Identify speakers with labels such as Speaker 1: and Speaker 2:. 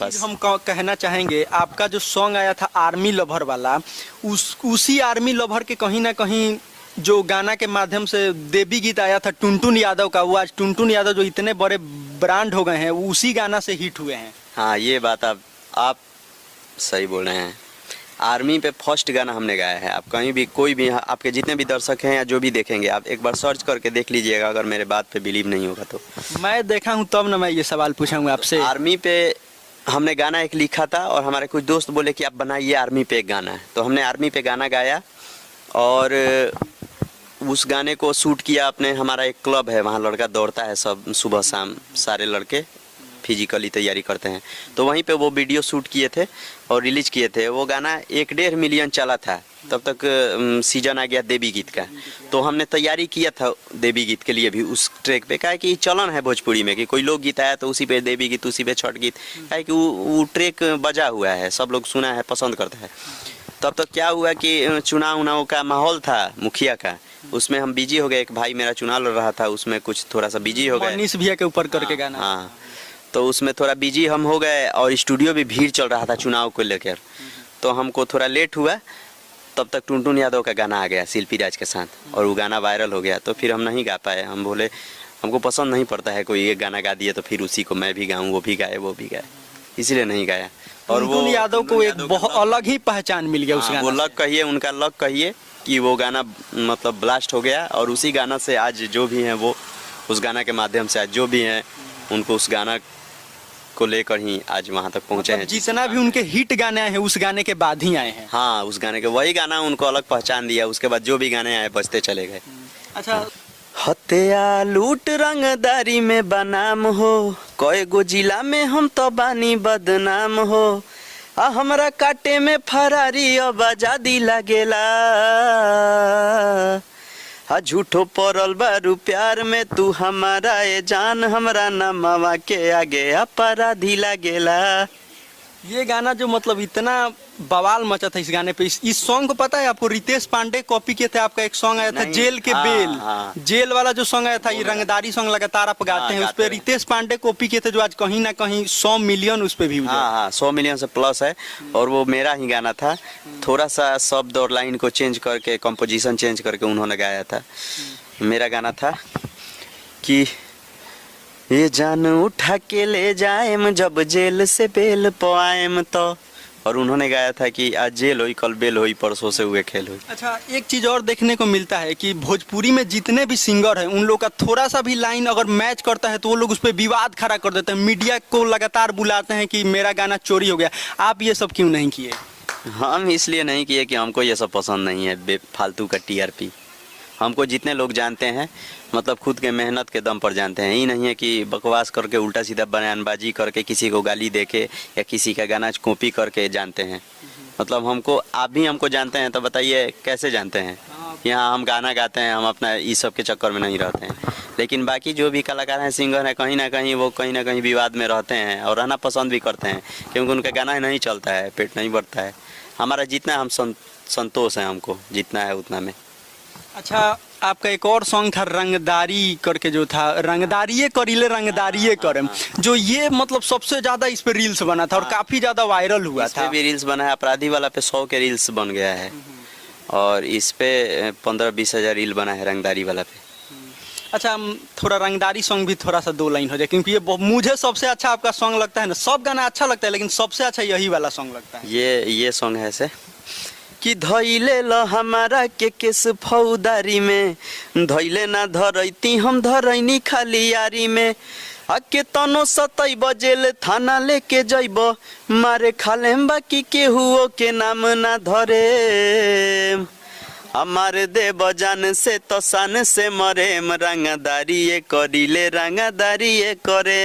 Speaker 1: बस
Speaker 2: हम कहना चाहेंगे आपका जो सॉन्ग आया था आर्मी लवर वाला, उसी आर्मी लवर के कहीं ना कहीं जो गाना के माध्यम से देवी गीत आया था टुनटुन यादव का, वो आज टुनटुन यादव जो इतने बड़े ब्रांड हो गए हैं उसी गाना से हिट हुए हैं।
Speaker 1: हाँ, ये बात आप सही बोल रहे हैं। आर्मी पे फर्स्ट गाना हमने गाया है। आप कहीं भी कोई भी आपके जितने भी दर्शक हैं या जो भी देखेंगे, आप एक बार सर्च करके देख लीजिएगा, अगर मेरे बात पे बिलीव नहीं होगा तो।
Speaker 2: मैं देखा हूँ तब ना मैं ये सवाल पूछूंगा आपसे।
Speaker 1: आर्मी पे हमने गाना एक लिखा था और हमारे कुछ दोस्त बोले कि आप बनाइए आर्मी पे एक गाना है, तो हमने आर्मी पे गाना गाया और उस गाने को शूट किया अपने। हमारा एक क्लब है, वहाँ लड़का दौड़ता है सब सुबह शाम, सारे लड़के फिजिकली तैयारी करते हैं, तो वहीं पे वो वीडियो शूट किए थे और रिलीज किए थे। वो गाना 1.5 मिलियन चला था। तब तक सीजन आ गया देवी गीत का, तो हमने तैयारी किया था देवी गीत के लिए भी उस ट्रैक पे। क्या है कि चलन है भोजपुरी में कि कोई लोक गीत आया तो उसी पे देवी गीत, उसी पे छठ गीत, क्या है कि वो ट्रैक बजा हुआ है, सब लोग सुना है, पसंद करते हैं। तब तक क्या हुआ कि चुनाव का माहौल था मुखिया का, उसमें हम बिजी हो गए। एक भाई मेरा चुनाव लड़ रहा था, उसमें कुछ थोड़ा सा बिजी हो गए,
Speaker 2: मनीष भैया के ऊपर करके गाना।
Speaker 1: हाँ, तो उसमें थोड़ा बिजी हम हो गए और स्टूडियो भी भीड़ चल रहा था चुनाव को लेकर, तो हमको थोड़ा लेट हुआ। तब तक टुनटुन यादव का गाना आ गया शिल्पी राज के साथ और वो गाना वायरल हो गया, तो फिर हम नहीं गा पाए। हम बोले हमको पसंद नहीं पड़ता है कोई एक गाना गा दिए तो फिर उसी को मैं भी गाऊँ, वो भी गाए, वो भी गाए, इसलिए नहीं गाया। और वो
Speaker 2: यादव को एक बहुत अलग ही पहचान मिल गया उस गाना से।
Speaker 1: वो लक कहिए, उनका लक कहिए कि वो गाना मतलब ब्लास्ट हो गया और उसी गाना से आज जो भी हैं वो उस गाना के माध्यम से आज जो भी हैं उनको उस गाना को लेकर ही आज वहाँ तक पहुँचे हैं।
Speaker 2: जितना भी उनके हिट गाने आए हैं उस गाने के बाद ही आए हैं।
Speaker 1: हाँ, उस गाने के वही गाना उनको अलग पहचान दिया, उसके बाद जो भी गाने आए बजते चले गए।
Speaker 2: अच्छा,
Speaker 1: हत्या लूट रंगदारी में बनाम हो, कई गो जिला में हम तो बानी बदनाम हो, आ हमरा काटे में फरारी अब आजादी लगेला, आ झूठो परल बारू प्यार में तू हमारा ए जान, हमरा नमवा के आगे अपराधी लगेला।
Speaker 2: ये गाना जो मतलब इतना बवाल मचा था इस गाने पे। इस सॉन्ग को पता है आपको, रितेश पांडे कॉपी किए थे। आपका एक सॉन्ग आया था जेल के बेल, जेल वाला जो सॉन्ग आया था, ये रंगदारी सॉन्ग लगातार आप गाते हैं, उस पे रितेश पांडे कॉपी किए थे, जो आज कहीं ना कहीं 100 मिलियन उस पे व्यूज है।
Speaker 1: हाँ, 100 मिलियन से प्लस है। और वो मेरा ही गाना था, थोड़ा सा शब्द और लाइन को चेंज करके, कंपोजिशन चेंज करके उन्होंने गाया था। मेरा गाना था कि ये जान उठा के ले जाएम जब जेल से बेल पाएम, तो और उन्होंने गाया था कि आज जेल हुई कल बेल हुई, परसों से हुए खेल हुई।
Speaker 2: अच्छा, एक चीज और देखने को मिलता है कि भोजपुरी में जितने भी सिंगर हैं उन लोग का थोड़ा सा भी लाइन अगर मैच करता है तो वो लोग उस पर विवाद खड़ा कर देते हैं, मीडिया को लगातार बुलाते हैं कि मेरा गाना चोरी हो गया। आप ये सब क्यों नहीं किए?
Speaker 1: हम इसलिए नहीं किए कि हमको ये सब पसंद नहीं है, बेफालतू का टीआरपी। हमको जितने लोग जानते हैं मतलब खुद के मेहनत के दम पर जानते हैं, ये नहीं है कि बकवास करके उल्टा सीधा बयानबाजी करके किसी को गाली देके या किसी का गाना कॉपी करके जानते हैं। मतलब हमको, आप भी हमको जानते हैं तो बताइए कैसे जानते हैं? यहाँ हम गाना गाते हैं, हम अपना इस सब के चक्कर में नहीं रहते हैं। लेकिन बाकी जो भी कलाकार हैं, सिंगर हैं, कहीं ना कहीं विवाद में रहते हैं और रहना पसंद भी करते हैं, क्योंकि उनका गाना नहीं चलता है, पेट नहीं भरता है। हमारा जितना हम संतोष है, हमको जितना है उतना में।
Speaker 2: अच्छा, आपका एक और सॉन्ग था रंगदारी करके, जो था रंगदारिये करीले रंगदारिये करम, जो ये मतलब सबसे ज्यादा इस पे रील्स बना था और काफी ज्यादा वायरल हुआ था।
Speaker 1: भी रील्स बना है, अपराधी वाला पे 100 के रील्स बन गया है और इस पे 15-20 हज़ार रील बना है रंगदारी वाला पे।
Speaker 2: अच्छा, थोड़ा रंगदारी सॉन्ग भी थोड़ा सा 2 लाइन हो जाए, क्योंकि ये मुझे सबसे अच्छा आपका सॉन्ग लगता है ना। सब गाना अच्छा लगता है लेकिन सबसे अच्छा यही वाला सॉन्ग लगता है।
Speaker 1: ये सॉन्ग है ऐसे कि धैले ल हमारा के केस फौदारी में, धैले ना धरैती हम धरैनी खाली यारी में, आके तनो 7 बजेल थाना लेके जइब, मारे खालेम बाकी केहुओ के नाम ना धरे, हमारे देव जान से तो सान से मरे, रंगदारी ये करीले रंगदारी ये करे।